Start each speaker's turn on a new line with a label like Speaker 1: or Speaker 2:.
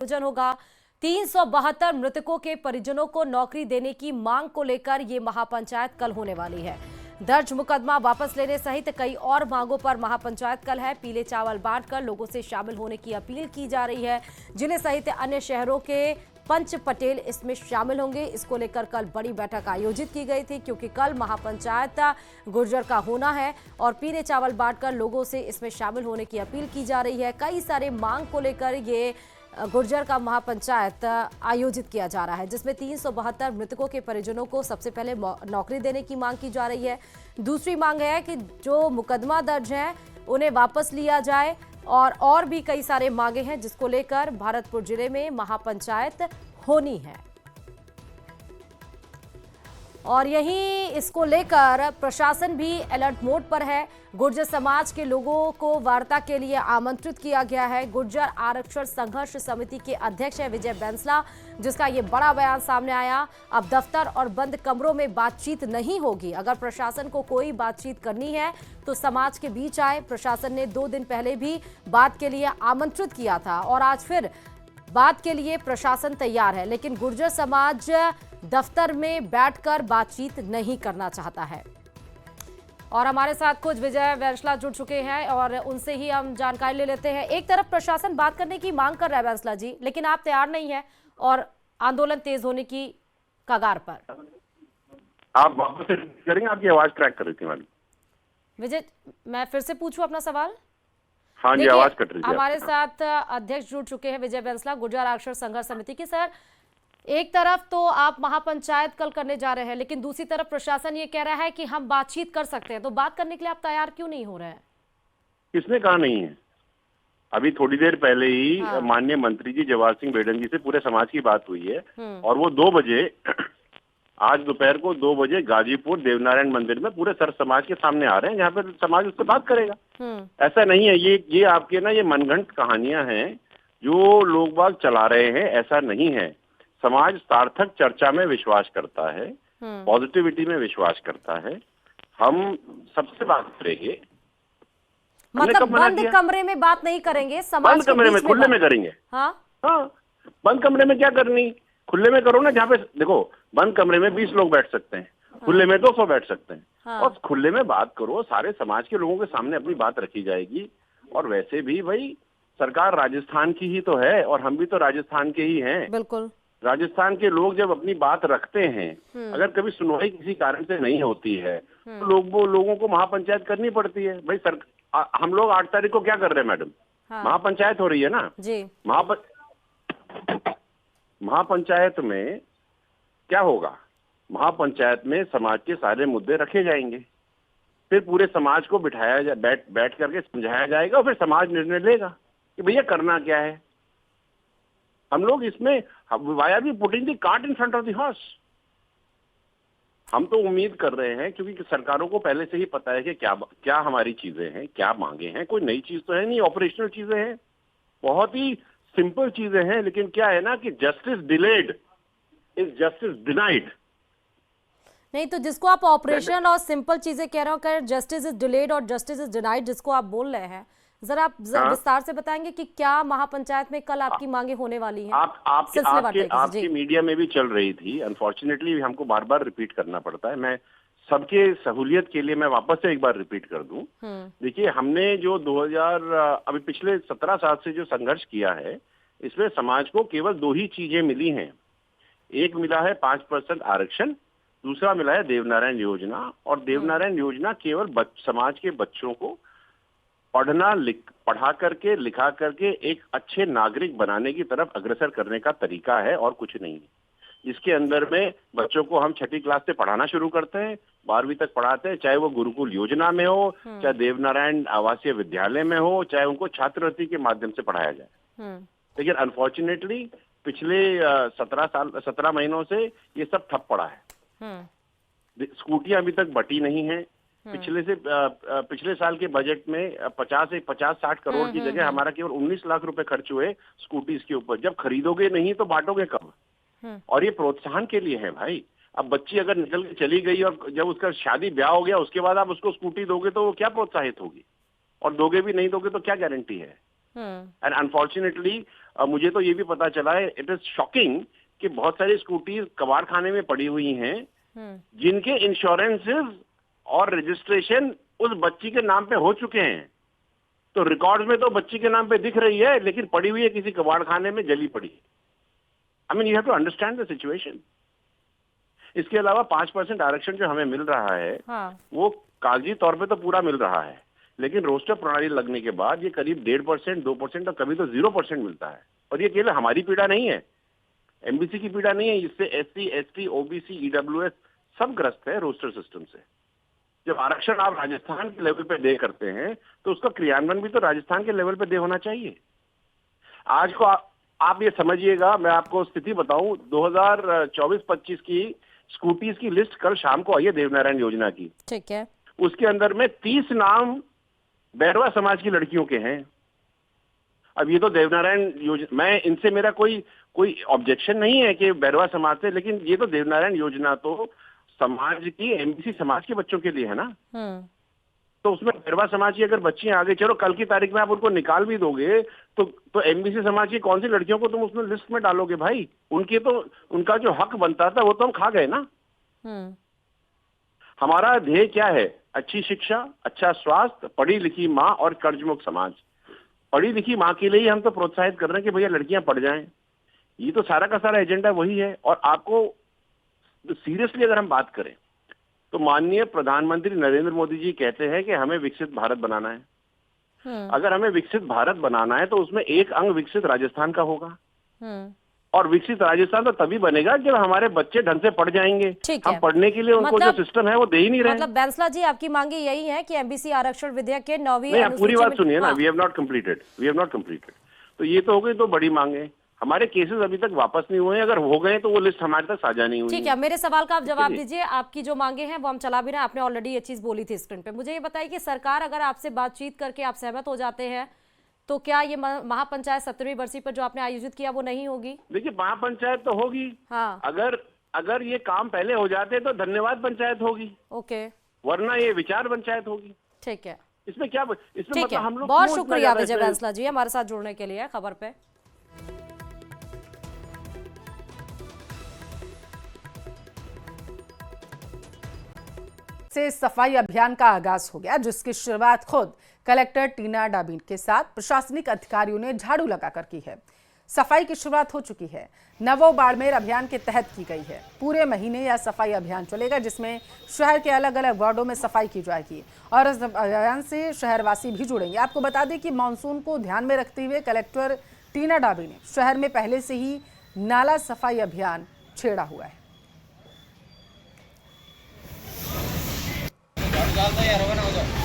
Speaker 1: आयोजन होगा। 372 मृतकों के परिजनों को नौकरी देने की मांग को लेकर ये महापंचायत कल होने वाली है। दर्ज मुकदमा वापस लेने सहित कई और मांगों पर महापंचायत कल है। पीले चावल बांटकर लोगों से शामिल होने की अपील की जा रही है। जिले सहित अन्य शहरों के पंच पटेल इसमें शामिल होंगे। इसको लेकर कल बड़ी बैठक आयोजित की गई थी, क्योंकि कल महापंचायत गुर्जर का होना है और पीले चावल बांटकर लोगों से इसमें शामिल होने की अपील की जा रही है। कई सारे मांग को लेकर ये गुर्जर का महापंचायत आयोजित किया जा रहा है, जिसमें 372 मृतकों के परिजनों को सबसे पहले नौकरी देने की मांग की जा रही है। दूसरी मांग है कि जो मुकदमा दर्ज है उन्हें वापस लिया जाए और भी कई सारे मांगे हैं, जिसको लेकर भरतपुर जिले में महापंचायत होनी है। और यहीं इसको लेकर प्रशासन भी अलर्ट मोड पर है। गुर्जर समाज के लोगों को वार्ता के लिए आमंत्रित किया गया है। गुर्जर आरक्षण संघर्ष समिति के अध्यक्ष है विजय बैंसला, जिसका ये बड़ा बयान सामने आया। अब दफ्तर और बंद कमरों में बातचीत नहीं होगी। अगर प्रशासन को कोई बातचीत करनी है तो समाज के बीच आए। प्रशासन ने 2 दिन पहले भी बात के लिए आमंत्रित किया था और आज फिर बात के लिए प्रशासन तैयार है, लेकिन गुर्जर समाज दफ्तर में बैठकर बातचीत नहीं करना चाहता है। और हमारे साथ कुछ विजय बैंसला जुड़ चुके हैं और उनसे ही हम जानकारी ले लेते हैं। एक तरफ प्रशासन बात करने की मांग कर रहा है बैंसला जी, लेकिन आप तैयार नहीं है और आंदोलन तेज होने की कगार पर।
Speaker 2: आप वापस से करेंगे, आपकी आवाज क्रैक कर रही थी मैडम।
Speaker 1: विजय, मैं फिर से पूछूं अपना सवाल?
Speaker 2: हाँ जी, आवाज कट रही थी।
Speaker 1: हमारे साथ अध्यक्ष जुड़ चुके हैं विजय बैंसला, गुर्जर आरक्षण संघर्ष समिति के। सर, एक तरफ तो आप महापंचायत कल करने जा रहे हैं, लेकिन दूसरी तरफ प्रशासन ये कह रहा है कि हम बातचीत कर सकते हैं, तो बात करने के लिए आप तैयार क्यों नहीं हो रहे हैं?
Speaker 2: किसने कहा नहीं है? अभी थोड़ी देर पहले ही माननीय मंत्री जी जवाहर सिंह बेडन जी से पूरे समाज की बात हुई है और वो 2 बजे आज दोपहर को 2 बजे गाजीपुर देवनारायण मंदिर में पूरे सर समाज के सामने आ रहे हैं, जहाँ पर समाज उससे बात करेगा। ऐसा नहीं है, ये आपके ना ये मनगढ़ंत कहानियां हैं जो लोग बाग चला रहे हैं। ऐसा नहीं है। समाज सार्थक चर्चा में विश्वास करता है, पॉजिटिविटी में विश्वास करता है। हम सबसे बात करेंगे।
Speaker 1: मतलब बंद कमरे में बात नहीं करेंगे, समाज
Speaker 2: बंद कमरे में, खुले में करेंगे।
Speaker 1: हाँ,
Speaker 2: बंद कमरे में क्या करनी, खुले में करो ना। जहाँ पे देखो, बंद कमरे में 20 लोग बैठ सकते हैं, खुले में 200 बैठ सकते हैं। और खुले में बात करो, सारे समाज के लोगों के सामने अपनी बात रखी जाएगी। और वैसे भी भाई सरकार राजस्थान की ही तो है और हम भी तो राजस्थान के ही हैं।
Speaker 1: बिल्कुल।
Speaker 2: राजस्थान के लोग जब अपनी बात रखते हैं, अगर कभी सुनवाई किसी कारण से नहीं होती है तो लोगों को महापंचायत करनी पड़ती है। भाई हम लोग 8 तारीख को क्या कर रहे हैं मैडम? महापंचायत हो रही है ना जी। महापंचायत में क्या होगा? महापंचायत में समाज के सारे मुद्दे रखे जाएंगे, फिर पूरे समाज को बिठाया जाए, बैठ करके समझाया जाएगा और फिर समाज निर्णय लेगा कि भैया करना क्या है। हम लोग इसमें why are we putting the cart in front of the horse? हम तो उम्मीद कर रहे हैं, क्योंकि सरकारों को पहले से ही पता है कि क्या हमारी चीजें हैं, क्या मांगे हैं। कोई नई चीज तो है नहीं, ऑपरेशनल चीजें हैं, बहुत ही सिंपल चीजें हैं। लेकिन क्या है ना कि justice delayed is justice denied.
Speaker 1: नहीं तो जिसको आप ऑपरेशन और सिंपल चीजें कह रहे हो, कर जस्टिस इज डिलेड और जस्टिस इज डिनाइड जिसको आप बोल रहे हैं, जरा आप विस्तार से बताएंगे कि क्या महापंचायत में कल आपकी मांगे होने वाली हैं?
Speaker 2: आपकी मीडिया में भी चल रही थी। अनफॉर्चुनेटली हमको बार बार रिपीट करना पड़ता है। मैं सबके सहूलियत के लिए मैं वापस से एक बार रिपीट कर दूं। देखिए, हमने जो 2000 अभी पिछले 17 साल से जो संघर्ष किया है, इसमें समाज को केवल 2 ही चीजें मिली हैं। एक मिला है 5% आरक्षण, दूसरा मिला है देवनारायण योजना। और देवनारायण योजना केवल समाज के बच्चों को पढ़ा करके लिखा करके एक अच्छे नागरिक बनाने की तरफ अग्रसर करने का तरीका है और कुछ नहीं है। इसके अंदर में बच्चों को हम 6ठी क्लास से पढ़ाना शुरू करते हैं, 12वीं तक पढ़ाते हैं, चाहे वो गुरुकुल योजना में हो, चाहे देवनारायण आवासीय विद्यालय में हो, चाहे उनको छात्रवृत्ति के माध्यम से पढ़ाया जाए। लेकिन अनफॉर्चुनेटली पिछले 17 महीनों से ये सब ठप पड़ा है। स्कूटियां अभी तक बटी नहीं है। पिछले साल के बजट में 50-60 करोड़ की जगह हमारा केवल 19 लाख रुपए खर्च हुए स्कूटीज के ऊपर। जब खरीदोगे नहीं तो बांटोगे कब? और ये प्रोत्साहन के लिए है भाई। अब बच्ची अगर निकल के चली गई और जब उसका शादी ब्याह हो गया उसके बाद आप उसको स्कूटी दोगे तो वो क्या प्रोत्साहित होगी? और दोगे भी नहीं दोगे तो क्या गारंटी है? एंड अनफॉर्चुनेटली और मुझे तो ये भी पता चला है, इट इज शॉकिंग कि बहुत सारी स्कूटी कबाड़ खाने में पड़ी हुई हैं जिनके इंश्योरेंसेस और रजिस्ट्रेशन उस बच्ची के नाम पे हो चुके हैं। तो रिकॉर्ड्स में तो बच्ची के नाम पे दिख रही है, लेकिन पड़ी हुई है किसी कबाड़ खाने में, जली पड़ी। I mean, you have to understand the situation. इसके अलावा 5% आरक्षण जो हमें मिल रहा है,
Speaker 1: हाँ।
Speaker 2: वो कागजी तौर पे तो पूरा मिल रहा है, लेकिन रोस्टर प्रणाली लगने के बाद ये करीब 1.5%, 2% और कभी तो 0% मिलता है। और ये केवल हमारी पीड़ा नहीं है, एमबीसी की पीड़ा नहीं है, इससे एससी, एसटी, ओबीसी, ईडब्ल्यूएस सब ग्रस्त है रोस्टर सिस्टम से। जब आरक्षण आप राजस्थान के लेवल पे दे करते हैं तो उसका क्रियान्वयन भी तो राजस्थान के लेवल पे दे होना चाहिए। आज को आप ये समझिएगा, मैं आपको स्थिति बताऊं, 2024-25 की स्कूटीज की लिस्ट कल शाम को आई है देवनारायण योजना की।
Speaker 1: ठीक है।
Speaker 2: उसके अंदर में 30 नाम बैरवा समाज की लड़कियों के हैं। अब ये तो देवनारायण योजना, मैं इनसे मेरा कोई ऑब्जेक्शन नहीं है कि बैरवा समाज से, लेकिन ये तो देवनारायण योजना तो समाज की, एमबीसी समाज के बच्चों के लिए है ना। तो उसमें बैरवा समाज की अगर बच्चियां आगे, चलो कल की तारीख में आप उनको निकाल भी दोगे तो एमबीसी समाज की कौन सी लड़कियों को तुम उसमें लिस्ट में डालोगे भाई? उनका जो हक बनता था वो तो हम खा गए ना। हमारा ध्येय क्या है? अच्छी शिक्षा, अच्छा स्वास्थ्य, पढ़ी लिखी माँ और कर्जमुक्त समाज। पढ़ी लिखी माँ के लिए हम तो प्रोत्साहित कर रहे हैं कि भैया लड़कियां पढ़ जाएं। ये तो सारा का सारा एजेंडा वही है। और आपको सीरियसली अगर हम बात करें तो माननीय प्रधानमंत्री नरेंद्र मोदी जी कहते हैं कि हमें विकसित भारत बनाना है। अगर हमें विकसित भारत बनाना है तो उसमें एक अंग विकसित राजस्थान का होगा। और विकसित राजस्थान तो तभी बनेगा जब हमारे बच्चे ढंग से पढ़ जाएंगे। हम पढ़ने के लिए उनको जो सिस्टम है वो दे ही नहीं रहे।
Speaker 1: मतलब बैंसला जी, आपकी मांगे यही है कि एमबीसी आरक्षण विधेयक के 9वीं
Speaker 2: अनुसूची पूरी बात सुनिए ना। We have not completed. तो ये तो हो गई, तो बड़ी मांगे। हमारे केसेस अभी तक वापस नहीं हुए हैं, अगर हो गए तो वो लिस्ट हमारे तक साझा नहीं हुई।
Speaker 1: ठीक है, मेरे सवाल का आप जवाब दीजिए। आपकी जो मांगे हैं वो हम चला भी रहे हैं, आपने ऑलरेडी ये चीज बोली थी स्क्रीन पे। मुझे ये बताइए कि सरकार अगर आपसे बातचीत करके आप सहमत हो जाते हैं तो क्या ये महापंचायत 17वीं बरसी पर जो आपने आयोजित किया वो नहीं होगी?
Speaker 2: देखिए, महापंचायत तो होगी।
Speaker 1: हाँ।
Speaker 2: अगर ये काम पहले हो जाते तो धन्यवाद पंचायत होगी।
Speaker 1: ओके।
Speaker 2: वरना ये विचार पंचायत होगी।
Speaker 1: ठीक है।
Speaker 2: इसमें क्या, इसमें मतलब हम लोग।
Speaker 1: बहुत शुक्रिया विजय बैंसला जी हमारे साथ जुड़ने के लिए खबर पे।
Speaker 3: से सफाई अभियान का आगाज हो गया, जिसकी शुरुआत खुद कलेक्टर टीना डाबिन के साथ प्रशासनिक अधिकारियों ने झाड़ू लगाकर की है। सफाई की शुरुआत हो चुकी है। नवो बाड़मेर अभियान के तहत की गई है। पूरे महीने यह सफाई अभियान चलेगा, जिसमें शहर के अलग अलग वार्डों में सफाई की जाएगी और इस अभियान से शहरवासी भी जुड़ेंगे। आपको बता दें कि मानसून को ध्यान में रखते हुए कलेक्टर टीना डाबिन ने शहर में पहले से ही नाला सफाई अभियान छेड़ा हुआ है।
Speaker 4: यार